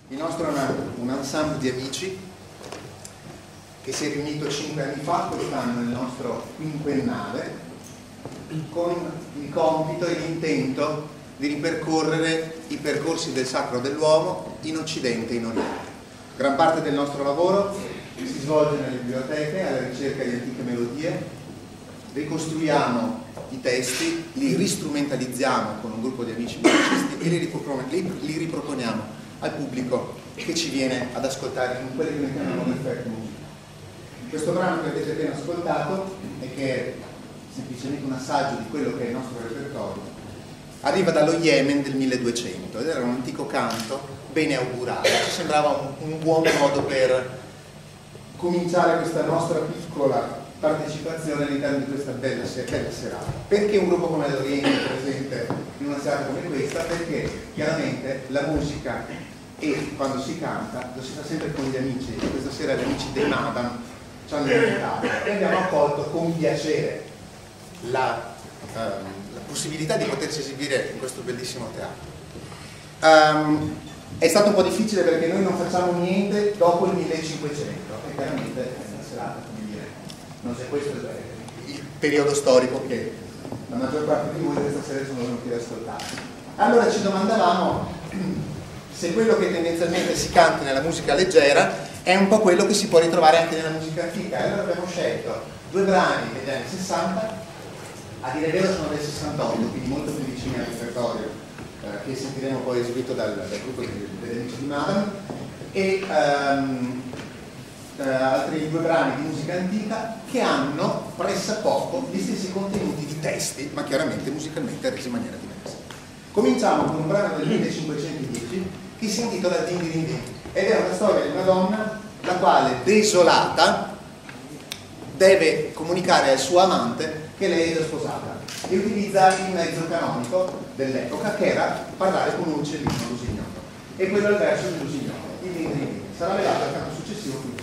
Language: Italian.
Il nostro è un ensemble di amici che si è riunito 5 anni fa, quest'anno nel nostro quinquennale, con il compito e l'intento di ripercorrere i percorsi del sacro dell'uomo in Occidente e in Oriente. Gran parte del nostro lavoro si svolge nelle biblioteche alla ricerca di antiche melodie, ricostruiamo i testi, li ristrumentalizziamo con un gruppo di amici musicisti e li riproponiamo al pubblico che ci viene ad ascoltare in quelli che noi chiamiamo l'effetto musicale. Questo brano che avete appena ascoltato e che è semplicemente un assaggio di quello che è il nostro repertorio arriva dallo Yemen del 1200 ed era un antico canto bene augurale, ci sembrava un buon modo per cominciare questa nostra piccola partecipazione all'interno di questa bella serata. Perché un gruppo come l'Oriente è presente in una serata come questa? Perché chiaramente la musica, e quando si canta lo si fa sempre con gli amici, e questa sera gli amici dei Madam ci hanno invitato e abbiamo accolto con piacere la possibilità di poterci esibire in questo bellissimo teatro. È stato un po' difficile perché noi non facciamo niente dopo il 1500 e chiaramente è una serata, come dire, non c'è questo il periodo storico che la maggior parte di voi questa sera sono venuti ad ascoltare. Allora ci domandavamo se quello che tendenzialmente si canta nella musica leggera è un po' quello che si può ritrovare anche nella musica antica. Allora abbiamo scelto 2 brani degli anni 60, a dire vero sono del 68, quindi molto più vicini al repertorio che sentiremo poi eseguito dal gruppo degli amici di Madam, e altri 2 brani di musica antica che hanno pressappoco gli stessi contenuti di testi, ma chiaramente musicalmente resi in maniera diversa. Cominciamo con un brano del 1510 che si intitola Din Din Din ed è una storia di una donna la quale, desolata, deve comunicare al suo amante che lei è già sposata e utilizza il mezzo canonico dell'epoca che era parlare con un uccellino lusignoso, e quello è il verso di lusignoso, il Din Din Din. Sarà legato al canto successivo, quindi